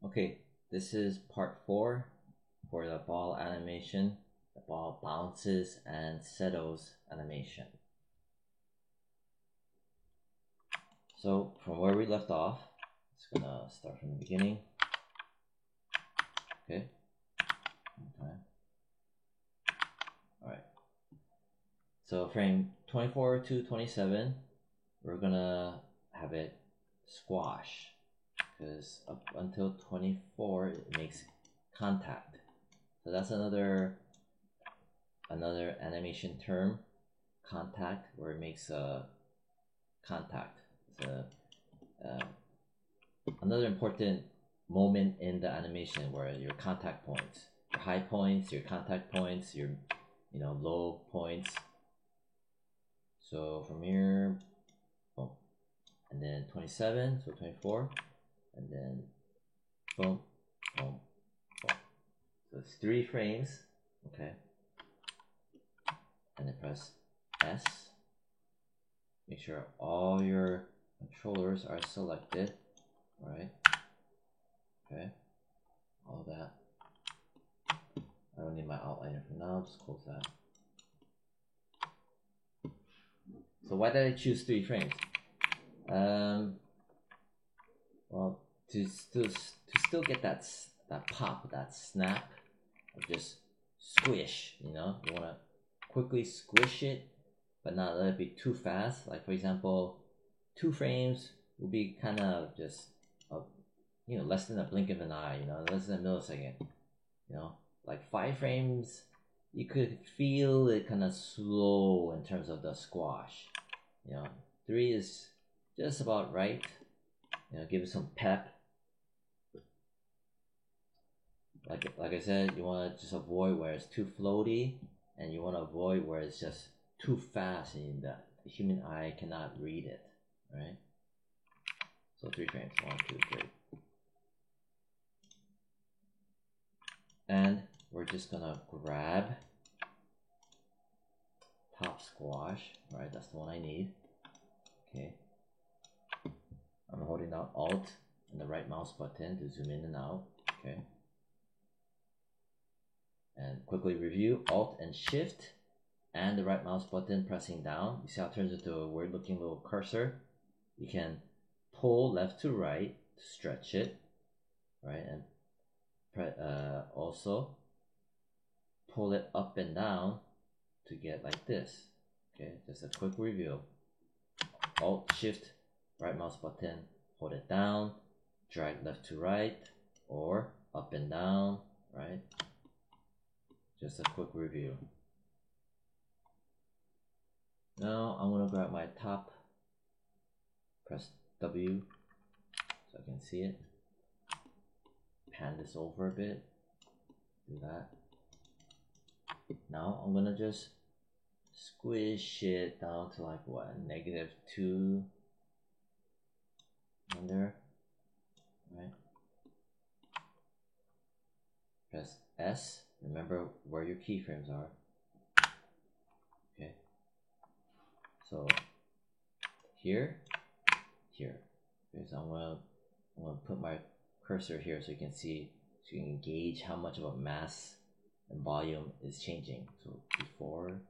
Okay, this is part 4 for the ball animation. The ball bounces and settles animation. So from where we left off, it's gonna start from the beginning. Okay. Okay. Alright. So frame 24 to 27, we're gonna have it squash, because up until 24 it makes contact. So that's another animation term, contact, where it makes a contact. It's another important moment in the animation where your contact points, your high points, your contact points, your low points. So from here, boom, and then 27, so 24, and then boom, boom, boom. So it's 3 frames, okay. And then press S. Make sure all your controllers are selected, alright. Okay, all that. I don't need my outliner for now, just close that. So why did I choose 3 frames? Well, to still get that pop, that snap, or just squish, you wanna quickly squish it, but not let it be too fast. Like for example, 2 frames will be kind of just less than a blink of an eye, less than a millisecond. Like 5 frames, you could feel it kind of slow in terms of the squash. 3 is just about right. Give it some pep. Like I said, you want to just avoid where it's too floaty, and you want to avoid where it's just too fast and the human eye cannot read it, right? So 3 frames, 1, 2, 3. And we're just gonna grab top squash, right? That's the one I need. Okay. I'm holding down Alt and the right mouse button to zoom in and out. Okay. And quickly review, Alt and Shift and the right mouse button pressing down. You see how it turns into a weird looking little cursor? You can pull left to right to stretch it, right? And also pull it up and down to get like this. Okay, just a quick review. Alt Shift right mouse button, hold it down, drag left to right or up and down, right? Just a quick review. Now I'm gonna grab my top, press W so I can see it, pan this over a bit, do that. Now I'm gonna just squish it down to like what, -2 under, right? Press S, remember where your keyframes are. Okay, so here. Okay, so I'm gonna put my cursor here so you can see, so you can gauge how much of a mass and volume is changing. So before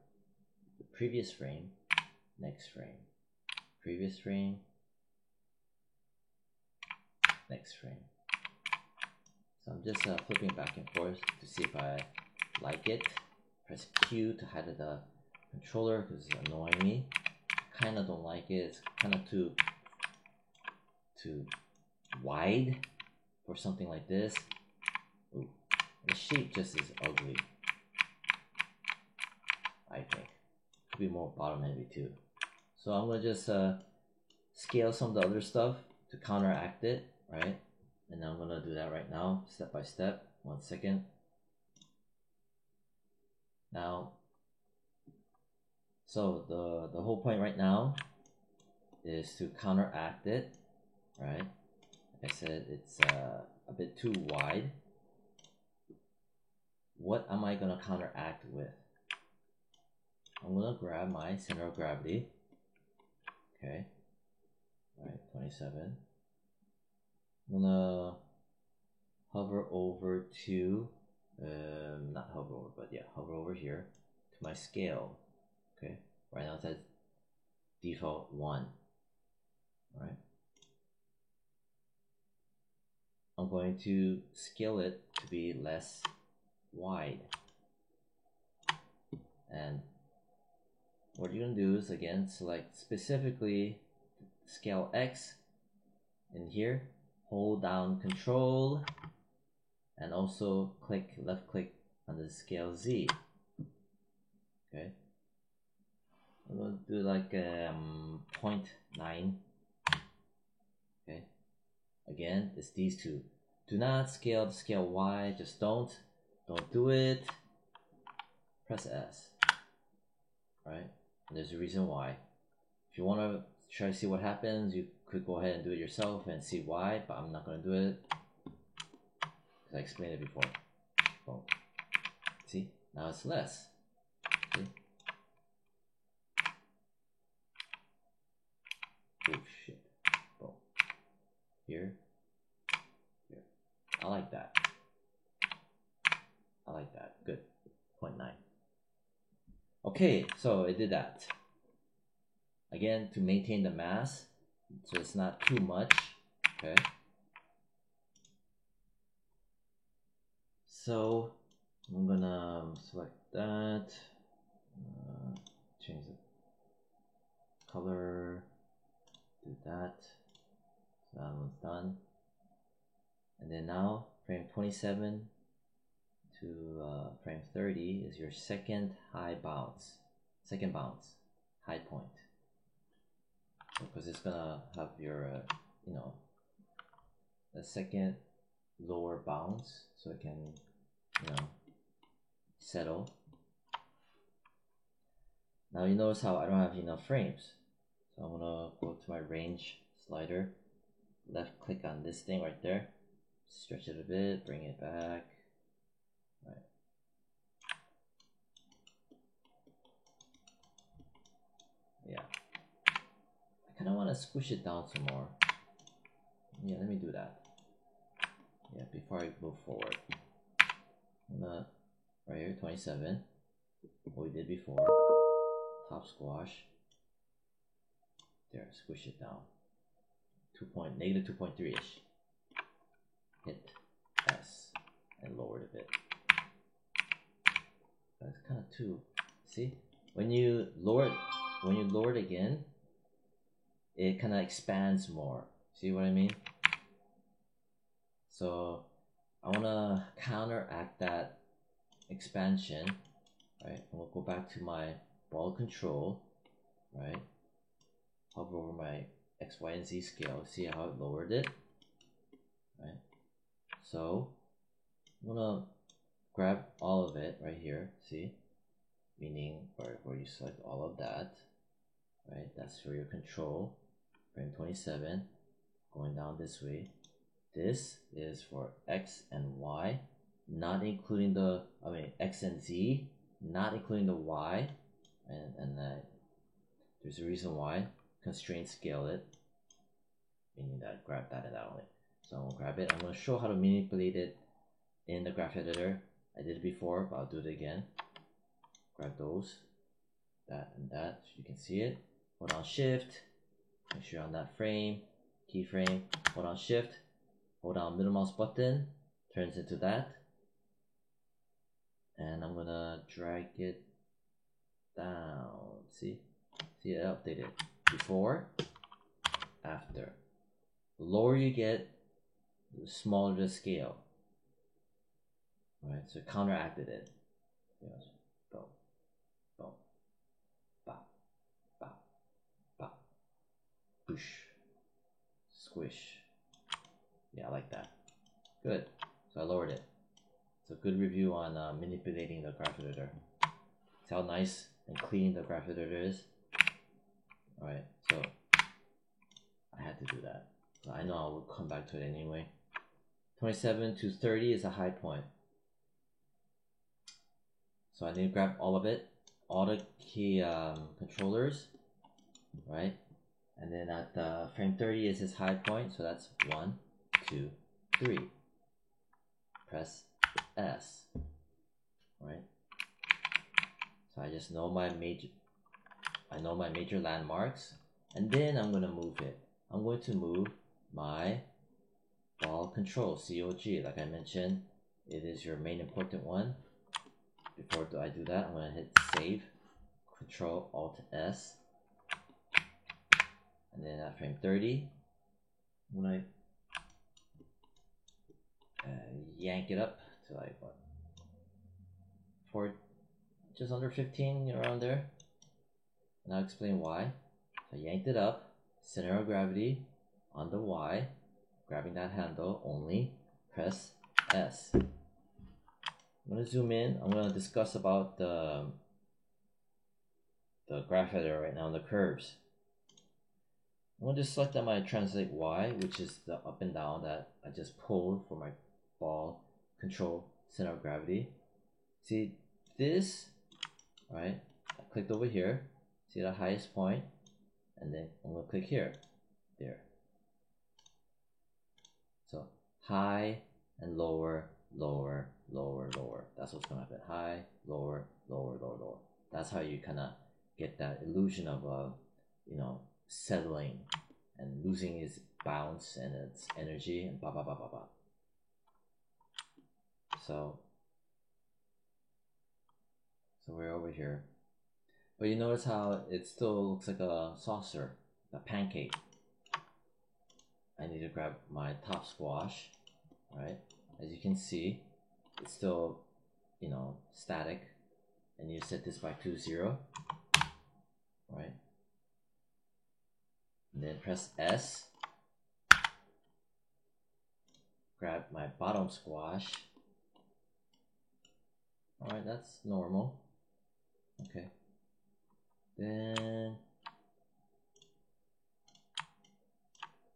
the previous frame, next frame, previous frame, next frame. So I'm just flipping back and forth to see if I like it. Press Q to hide the controller because it's annoying me. Kind of don't like it. It's kind of too wide for something like this. Ooh, the shape just is ugly, I think. Could be more bottom heavy too. So I'm gonna just scale some of the other stuff to counteract it, right? And I'm gonna do that right now, step by step. 1 second. Now, so the whole point right now is to counteract it, right? Like I said, it's a bit too wide. What am I gonna counteract with? I'm gonna grab my center of gravity. Okay. All right, 27. I'm gonna hover over to, not hover over, but yeah, hover over here to my scale. Okay, right now it's at default 1. All right. I'm going to scale it to be less wide. And what you're going to do is, again, select specifically scale X in here, hold down Control, and also left click on the scale Z. Okay, I'm going to do like 0.9. Okay, again, it's these two. Do not scale to scale Y, just don't do it. Press S. Right, and there's a reason why. If you want to try to see what happens, you could go ahead and do it yourself and see why, but I'm not going to do it because I explained it before. Boom. See, now it's less. See? Oh shit. Boom. Here. I like that. I like that. Good. 0.9. Okay, so it did that. Again, to maintain the mass, so it's not too much. Okay. So I'm gonna select that. Change the color. Do that. So that one's done. And then now frame 27 to frame 30 is your second high bounce. Second bounce, high point. Because it's gonna have your, you know, the second lower bounce, so it can, you know, settle. Now you notice how I don't have enough frames, so I'm gonna go to my range slider, left click on this thing right there, stretch it a bit, bring it back. Right. Yeah. I kind of want to squish it down some more. Yeah, let me do that. Yeah, before I move forward. I'm gonna, right here, 27. What we did before. Top squash. There, squish it down. Negative 2.3-ish. Hit S and lower it a bit. That's kind of too. See, when you lower it again, it kind of expands more. See what I mean? So I want to counteract that expansion, right? And we'll go back to my ball control, right? Hover over my X, Y, and Z scale. See how it lowered it, right? So I'm gonna grab all of it right here. See, meaning where you select all of that, right? That's for your control. Frame 27, going down this way. This is for X and Y, not including the, X and Z, not including the Y, and there's a reason why. Constraint scale it, meaning that grab that and that only. So I'm gonna grab it. I'm gonna show how to manipulate it in the graph editor. I did it before, but I'll do it again. Grab those, that and that, so you can see it. Hold on Shift, make sure you're on that frame, keyframe. Hold on Shift, hold down middle mouse button, turns into that. And I'm gonna drag it down. See it updated. Before, after. The lower you get, the smaller the scale. Alright, so counteracted it. Yes. Boom. Boom. Bop. Bop. Bop. Boosh. Squish. Yeah, I like that. Good. So I lowered it. It's a good review on manipulating the graph editor. See how nice and clean the graph editor is? Alright, so I had to do that. So I know I will come back to it anyway. 27 to 30 is a high point. So I need to grab all of it, all the key controllers, right? And then at frame 30 is his high point, so that's 1, 2, 3. press S, right? So I just know my major landmarks, and then I'm going to move it. I'm going to move my ball control, COG, like I mentioned. It is your main important one. Before I do that, I'm going to hit save, Control Alt S, and then at frame 30, I'm going to yank it up to like what, for just under 15, around there. And I'll explain why. So I yanked it up, center of gravity on the Y, grabbing that handle only, press S. I'm going to zoom in. I'm going to discuss about the graph editor right now, the curves. I'm going to just select on my translate Y, which is the up and down that I just pulled for my ball control center of gravity. See this, right? I clicked over here, see the highest point, and then I'm going to click here, there. So high and lower, lower, lower, lower. That's what's going to happen. High, lower, lower, lower, lower. That's how you kind of get that illusion of, you know, settling and losing its bounce and its energy and blah, blah, blah, blah, blah. So we're over here. But you notice how it still looks like a saucer, a pancake. I need to grab my top squash, right? As you can see, it's still, you know, static. And you set this back to 0, right? And then press S. Grab my bottom squash. Alright, that's normal. Okay. Then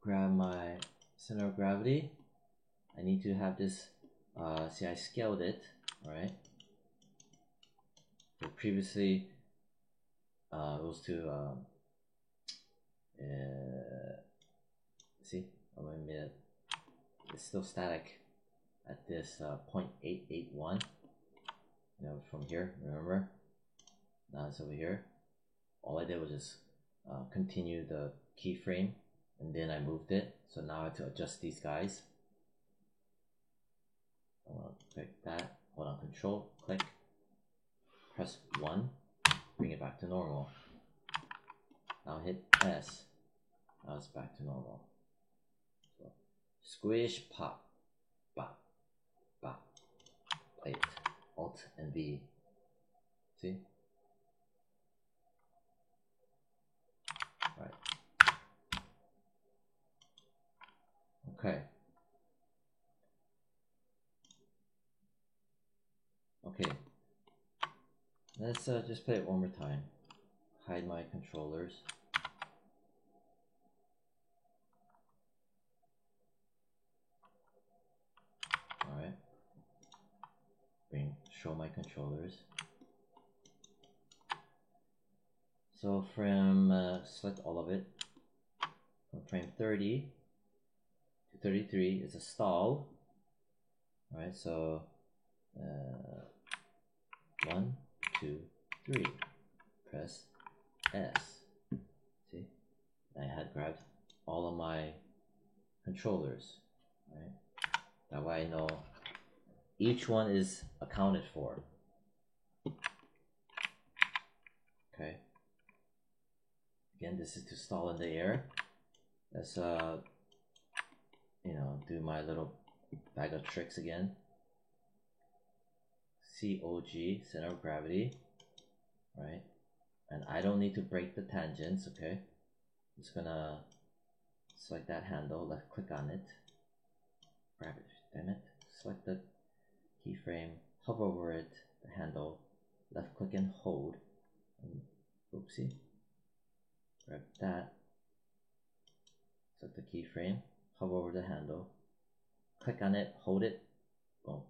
grab my center of gravity. I need to have this, see, I scaled it, right? So previously, it was to, see, it's still static at this 0.881, you know, from here, remember? Now it's over here. All I did was just continue the keyframe, and then I moved it. So now I have to adjust these guys. I want to click that, hold on, Control, click, press 1, bring it back to normal. Now hit S. Now it's back to normal. So, squish, pop, bop, bop, plate, Alt and V. See? Right. Okay. Okay. Let's just play it one more time. Hide my controllers. Alright. Show my controllers. So from select all of it. From frame 30 to 33 is a stall. Alright, so 1, 2, 3. Press S. See? I had grabbed all of my controllers. Right? That way I know each one is accounted for. Okay. Again, this is to stall in the air. Let's you know, do my little bag of tricks again. COG, center of gravity, right? And I don't need to break the tangents, okay? I'm just gonna select that handle, left click on it, grab it, damn it, select the keyframe, hover over it, the handle, left click and hold, and oopsie, grab that, select the keyframe, hover over the handle, click on it, hold it, boom.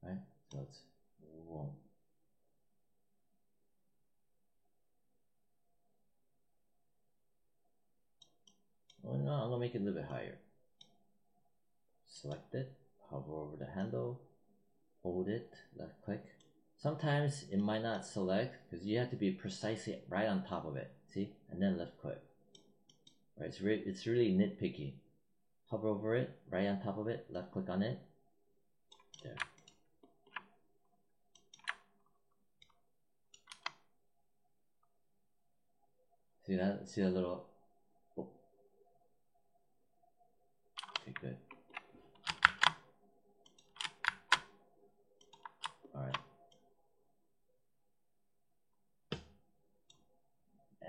Right, so it's boom. Oh no, I'm gonna make it a little bit higher. select it, hover over the handle, hold it, left click. Sometimes it might not select because you have to be precisely right on top of it, see, and then left click. Right, it's really nitpicky. Hover over it, right on top of it, left click on it, there. See that? See a little. Oh. Okay, good. Alright.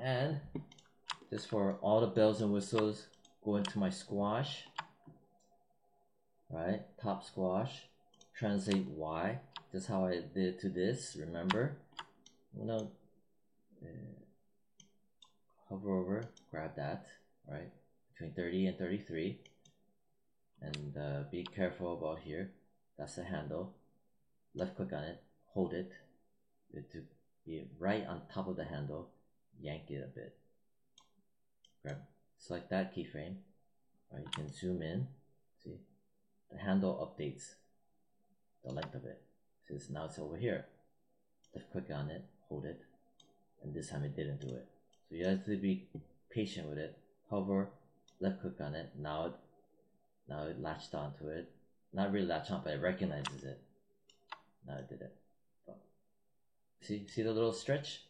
And just for all the bells and whistles, go into my squash. Right? Top squash. Translate Y. Just how I did to this, remember? You know, hover over, grab that, right? Between 30 and 33. And be careful about here. That's the handle. Left click on it, hold it to be right on top of the handle, yank it a bit. Grab, select that keyframe. Right, you can zoom in. See, the handle updates the length of it. See, now it's over here. Left click on it, hold it, and this time it didn't do it. So you have to be patient with it. Hover, left click on it. Now it latched onto it. Not really latched on, but it recognizes it. Now it did it. See the little stretch?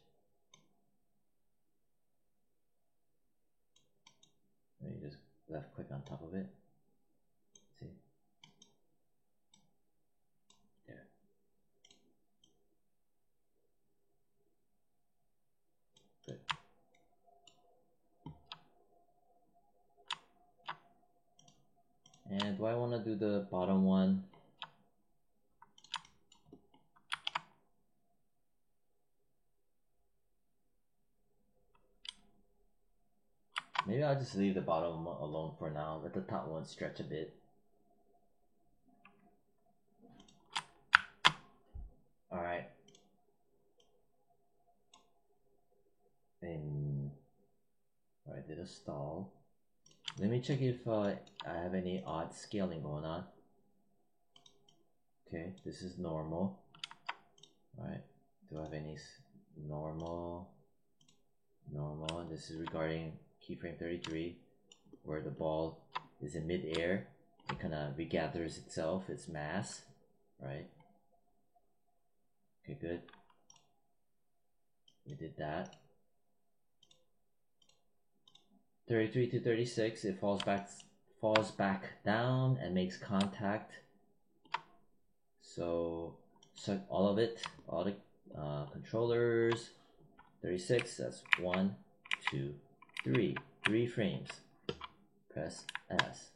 And you just left click on top of it. See? There. Good. And do I want to do the bottom one? Maybe I'll just leave the bottom one alone for now. Let the top one stretch a bit. Alright. And alright, did a stall. Let me check if I have any odd scaling going on. Okay, this is normal. Alright, do I have any normal? Normal. This is regarding keyframe 33, where the ball is in mid-air. It kind of regathers itself, its mass, right? Okay, good. We did that. 33 to 36, it falls back down and makes contact. So select all of it, all the controllers. 36, that's 1, 2, 3 frames. Press S.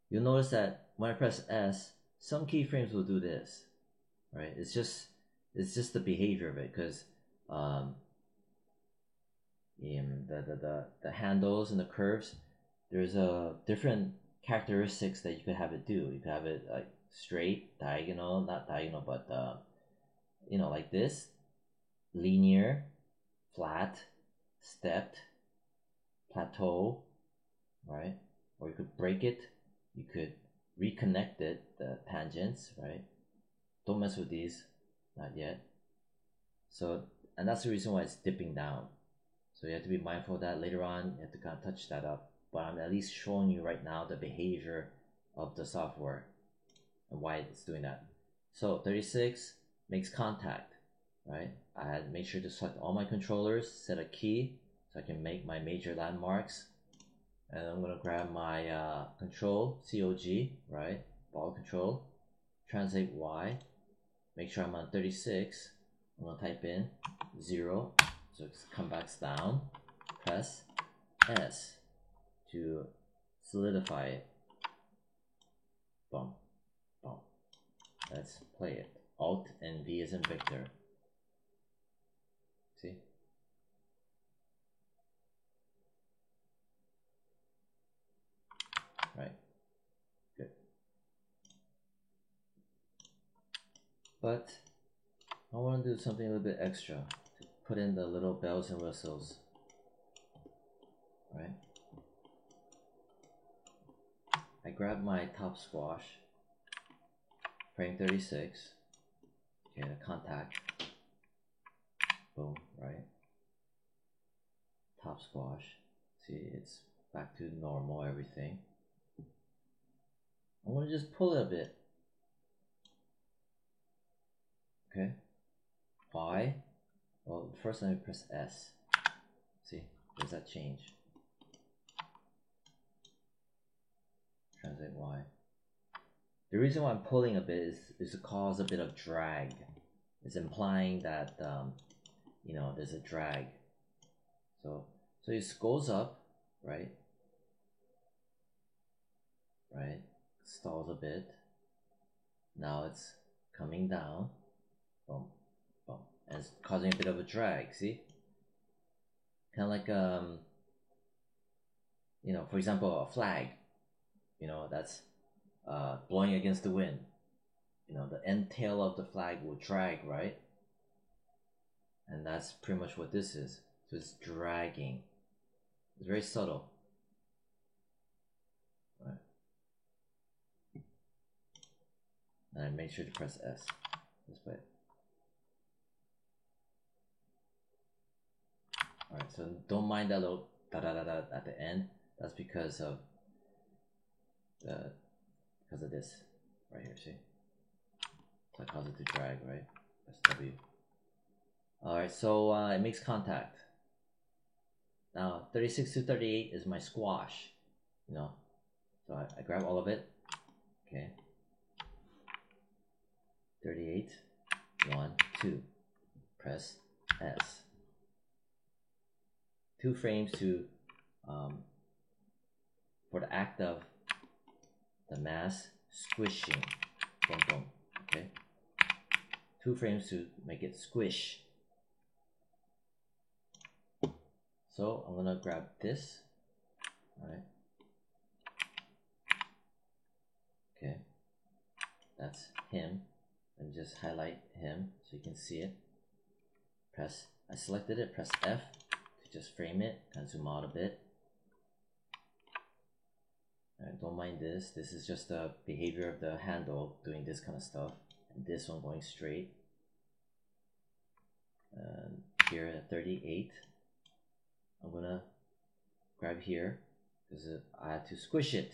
You'll notice that when I press S, some keyframes will do this, right? It's just the behavior of it, because the handles and the curves, there's a different characteristics that you could have it do. You could have it like straight, diagonal, not diagonal, but you know, like this, linear, flat, stepped, plateau, right? Or you could break it, you could reconnect it, the tangents, right? Don't mess with these, not yet. So, and that's the reason why it's dipping down. So you have to be mindful of that. Later on, you have to kind of touch that up. But I'm at least showing you right now the behavior of the software and why it's doing that. So 36 makes contact, right? I had to make sure to select all my controllers, set a key so I can make my major landmarks. And I'm gonna grab my control, COG, right? Ball control, translate Y, make sure I'm on 36. I'm gonna type in 0, so it comes back down. Press S to solidify it. Boom, boom. Let's play it. Alt and V as in Victor. See? Right. Good. But I want to do something a little bit extra to put in the little bells and whistles. Right? I grab my top squash, frame 36, okay, the contact, boom, right? Top squash, see, it's back to normal, everything. I'm gonna just pull it a bit, okay? Y, well, first let me press S, see, does that change? Translate Y. The reason why I'm pulling a bit is to cause a bit of drag. It's implying that, you know, there's a drag. So it goes up, right? Right? Stalls a bit. Now it's coming down. Boom, boom. And it's causing a bit of a drag, see? Kind of like, you know, for example, a flag. You know, that's blowing against the wind. You know, the end tail of the flag will drag, right? And that's pretty much what this is. So it's dragging. It's very subtle. Right. And I make sure to press S. This way. Alright, so don't mind that little da da da da at the end. That's because of this right here, see? So that causes it to drag, right? Press W. Alright, so it makes contact. Now 36 to 38 is my squash, you know. So I grab all of it. Okay. 38, 1, 2. Press S. 2 frames to for the act of the mass squishing. Boom, boom. Okay. 2 frames to make it squish. So I'm gonna grab this. Alright. Okay. That's him. And just highlight him so you can see it. I selected it, press F to just frame it, and zoom out a bit. Alright, don't mind this. This is just the behavior of the handle doing this kind of stuff. And this one going straight. And here at 38, I'm gonna grab here because I had to squish it.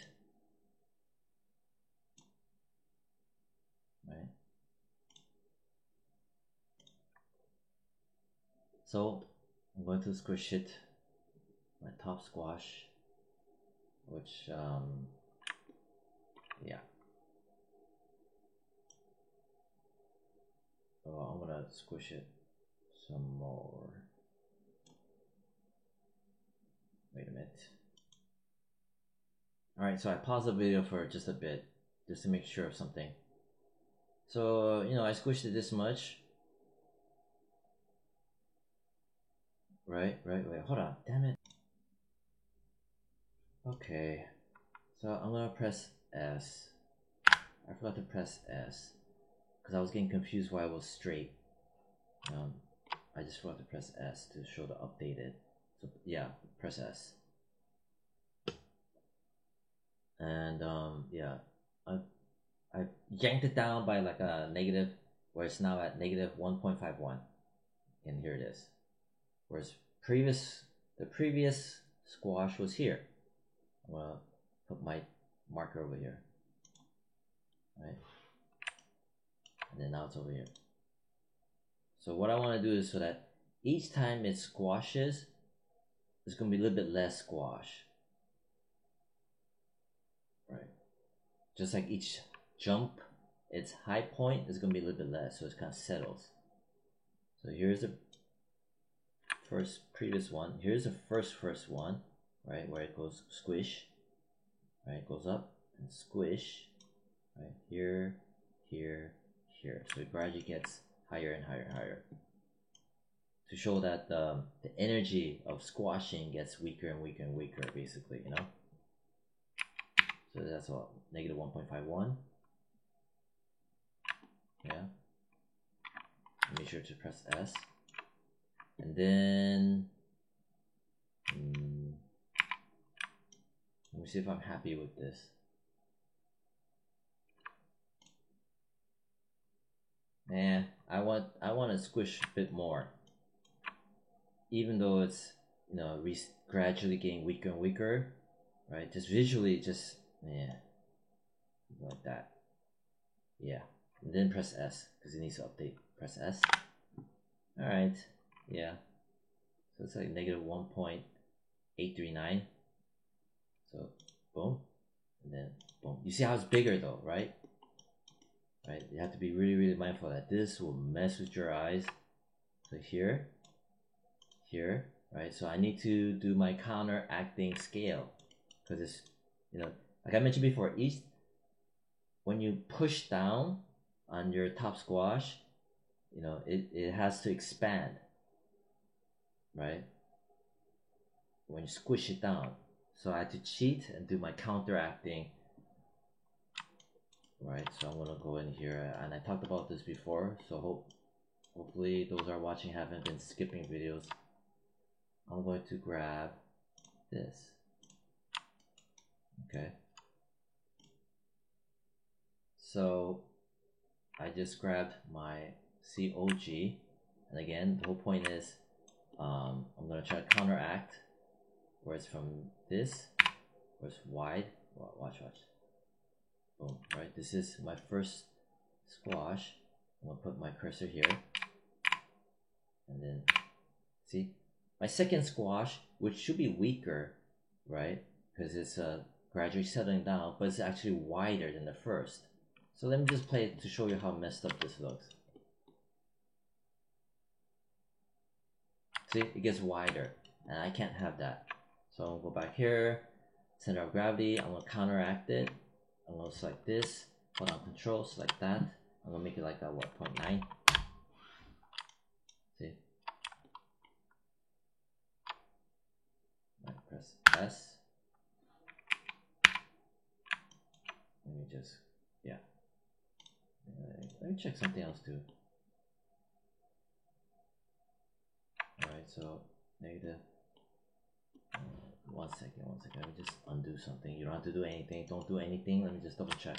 Right. So I'm going to squish it, my top squash, which yeah. So I'm gonna squish it some more. Wait a minute. Alright, so I paused the video for just a bit, just to make sure of something. So, you know, I squished it this much. Right, wait, hold on, damn it. Okay, so I'm gonna press S. I forgot to press S, because I was getting confused why it was straight. I just forgot to press S to show the updated. So yeah, press S. And yeah, I yanked it down by like a negative, where it's now at negative 1.51. And here it is. Whereas the previous squash was here. I'm gonna put my marker over here. Right? And then now it's over here. So what I want to do is so that each time it squashes, there's going to be a little bit less squash. Right? Just like each jump, its high point is going to be a little bit less, so it kind of settles. So here's the previous one. Here's the first one, right, where it goes squish. Right, it goes up and squish. Right, here, here, here. So it gradually gets higher and higher and higher. To show that the energy of squashing gets weaker and weaker and weaker, basically, you know. So that's what, negative 1.51. Yeah. Make sure to press S. And then let me see if I'm happy with this. man, I want to squish a bit more, even though it's, you know, gradually getting weaker and weaker, right? Just visually, just like that. Yeah, and then press S because it needs to update. Press S. All right, yeah. So it's like negative 1.839. So boom, and then boom. You see how it's bigger though, right? Right. You have to be really mindful that this will mess with your eyes. So here, right? So I need to do my counteracting scale because it's, you know, like I mentioned before, when you push down on your top squash, you know, it has to expand, right? When you squish it down. So I had to cheat and do my counteracting, right? So I'm gonna go in here, and I talked about this before, so hopefully those are watching haven't been skipping videos. I'm going to grab this. Okay. So I just grabbed my COG, and again, the whole point is I'm gonna try to counteract where it's from this, where it's wide. Watch. Boom, right? This is my first squash. I'm gonna put my cursor here, and then see my second squash, which should be weaker, right? Because it's gradually settling down, but it's actually wider than the first. So let me just play it to show you how messed up this looks. See, it gets wider, and I can't have that. So I'm gonna go back here, center of gravity. I'm gonna counteract it. I'm gonna select this, hold on Control, select that. I'm gonna make it like that, what, 0.9. See? Right, press S. Let me just, yeah. Let me check something else too. Alright, so negative. One second. Let me just undo something. You don't have to do anything. Don't do anything. Let me just double check.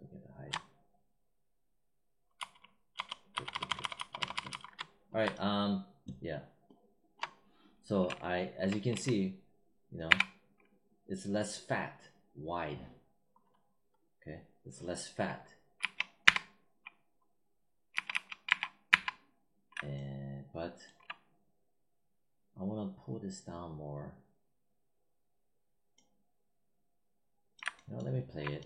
Look at the height. Good. Alright, yeah. So as you can see, you know, it's less fat, wide. Okay, it's less fat. But I want to pull this down more. Now let me play it.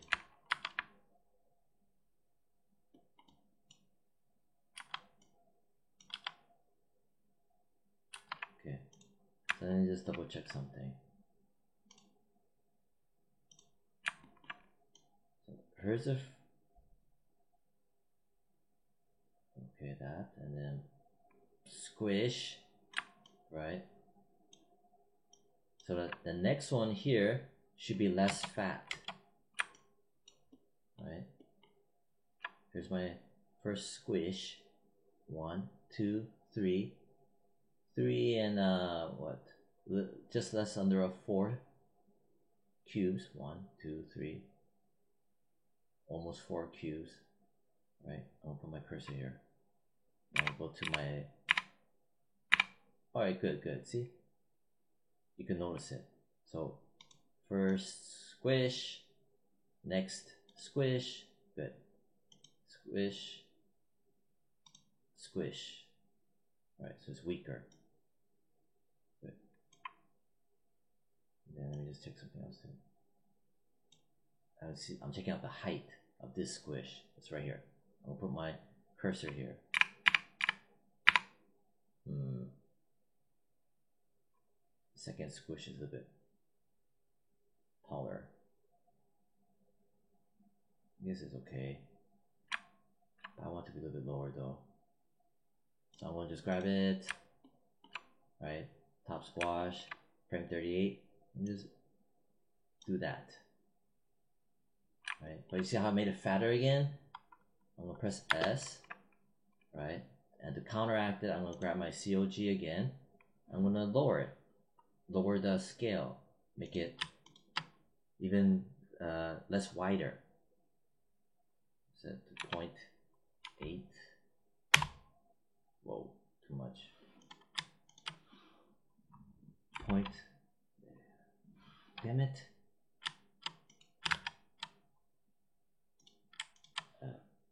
Okay, so let me just double check something. So here's a okay, that, and then squish, right? So that the next one here should be less fat, right? Here's my first squish. 1, 2, 3, 3, and what? Just less under 4 cubes. 1, 2, 3, almost 4 cubes, right? I'll put my cursor here. I'll go to my. All right, good. See, you can notice it. So first squish, next squish, good. Squish. All right, so it's weaker. Good. And then let me just check something else too. I'm checking out the height of this squish. It's right here. I'll put my cursor here. Second squish is a bit taller. This is okay. I want to be a little bit lower though. So I'm gonna just grab it, right? Top squash, frame 38, and just do that, right? But you see how I made it fatter again? I'm gonna press S, right? And to counteract it, I'm gonna grab my COG again. I'm gonna lower it, lower the scale, make it even less wider. set to 0.8. Whoa, too much. Point. Damn it.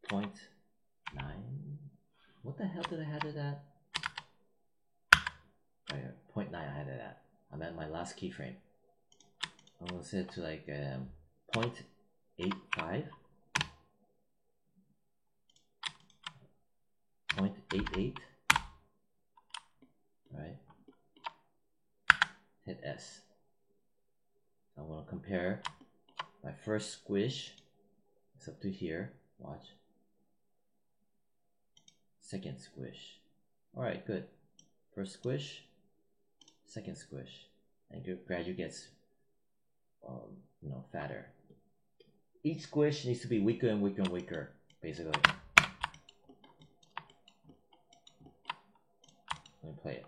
0.9. What the hell did I have it at? Right here, 0.9 I had it at. I'm at my last keyframe. I'm gonna set it to like 0.85. 0.88. Right. Hit S. I want to compare my first squish. It's up to here. Watch. Second squish. Alright, good. First squish, second squish, and gradually gets, fatter. Each squish needs to be weaker and weaker and weaker, basically. Let me play it.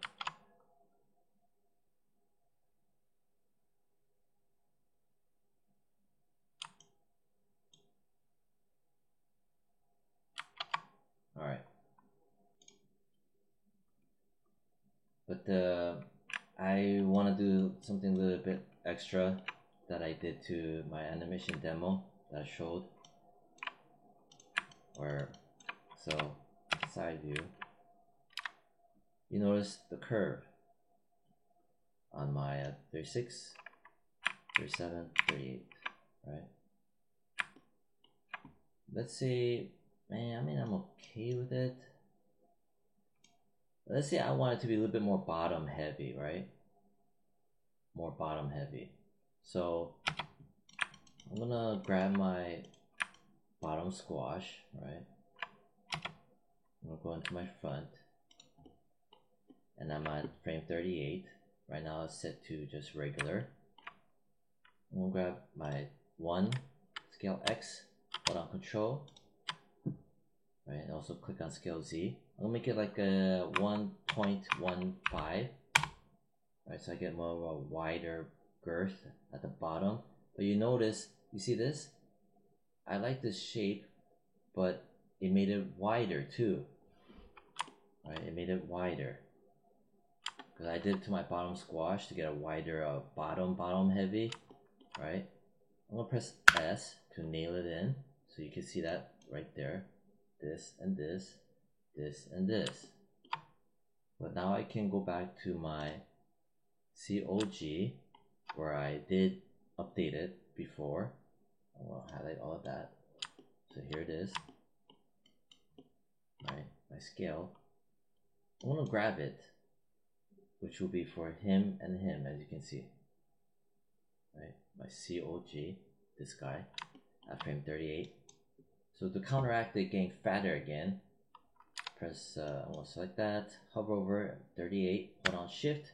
Alright. But I want to do something a little bit extra that I did to my animation demo that I showed. So side view, you notice the curve on my 36, 37, 38, right? Let's see, I'm okay with it. Let's say I want it to be a little bit more bottom heavy, right? More bottom heavy. So I'm gonna grab my bottom squash, right? I'm gonna go into my front, and I'm at frame 38. Right now it's set to just regular. I'm gonna grab my 1 scale X, hold on Control, right? And also click on scale Z. I'm gonna make it like a 1.15, right? So I get more of a wider girth at the bottom. But you notice, you see this? I like this shape, but it made it wider too, right? It made it wider because I did it to my bottom squash to get a wider bottom heavy, right? I'm gonna press S to nail it in, so you can see that right there. This and this, this and this. But now I can go back to my COG where I did update it before. I want to highlight all of that. So here it is, right? My scale. I want to grab it, which will be for him and him, as you can see, right? My COG, this guy, at frame 38. So to counteract it getting fatter again, press, I'm going to select that, hover over 38, hold on Shift,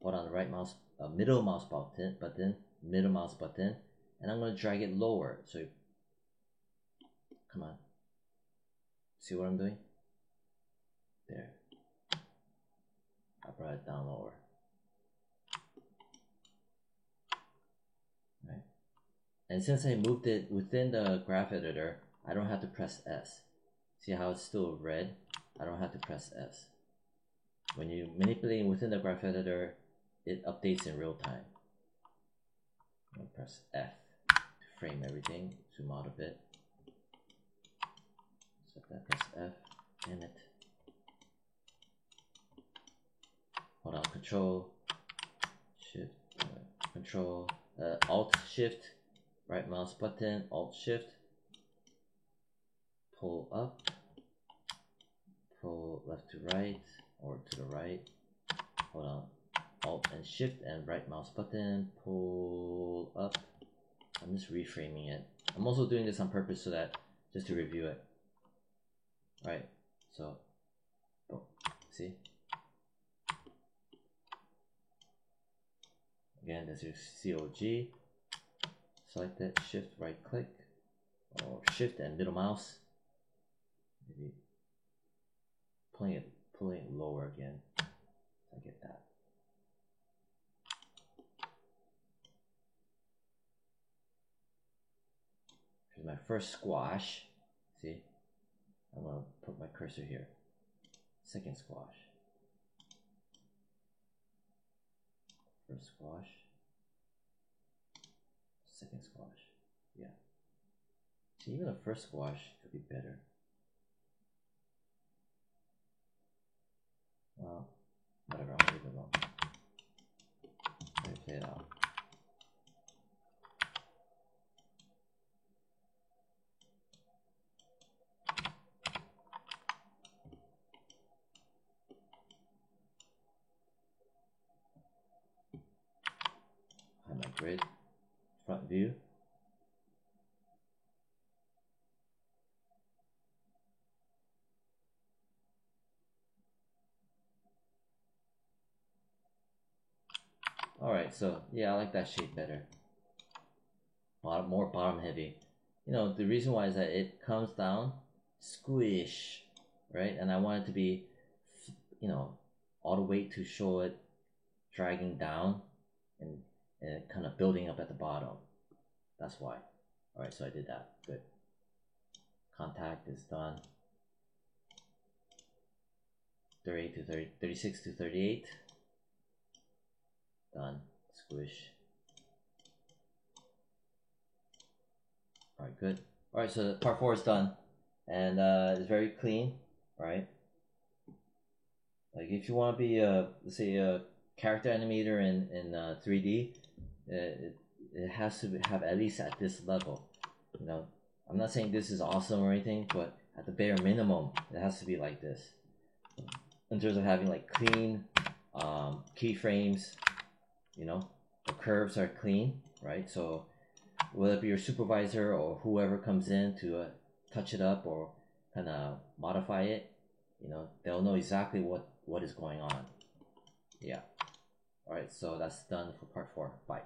hold on the right mouse, middle mouse button, middle mouse button, and I'm going to drag it lower. So, come on, see what I'm doing? There. I brought it down lower. Right. And since I moved it within the graph editor, I don't have to press S. See how it's still red? I don't have to press S. When you're manipulating within the graph editor, it updates in real time. I'm gonna press F to frame everything, zoom out a bit. So that, press F, damn it. Hold on, Control, Shift, Control, Alt Shift, right mouse button, Alt Shift, pull up, pull left to right, or to the right, hold on, Alt and Shift and right mouse button, pull up. I'm just reframing it. I'm also doing this on purpose so that, just to review it. Right, so, boom, see? Again, this is COG, select it, Shift right click, or Shift and middle mouse, maybe pulling it lower again, so I get that. Here's my first squash, See? I'm gonna put my cursor here. Second squash. First squash. Second squash. Yeah. See, even the first squash could be better. Well, whatever, I'll leave it alone. Let me play it out. Hide my grid. Front view. Alright, so yeah, I like that shape better. More bottom heavy. You know, the reason why is that it comes down, squish, right? And I want it to be, you know, all the way to show it dragging down and kind of building up at the bottom. That's why. Alright, so I did that. Good. Contact is done. 36 to 38. Done. Squish. Alright, good. Alright, so part 4 is done. And it's very clean, right? Like if you want to be let's say a character animator in 3D, it has to have at least at this level. You know, I'm not saying this is awesome or anything, but at the bare minimum, it has to be like this. In terms of having like clean keyframes, you know, the curves are clean, right? So whether it be your supervisor or whoever comes in to touch it up or kind of modify it, you know, they'll know exactly what is going on. Yeah. All right, so that's done for part 4. Bye.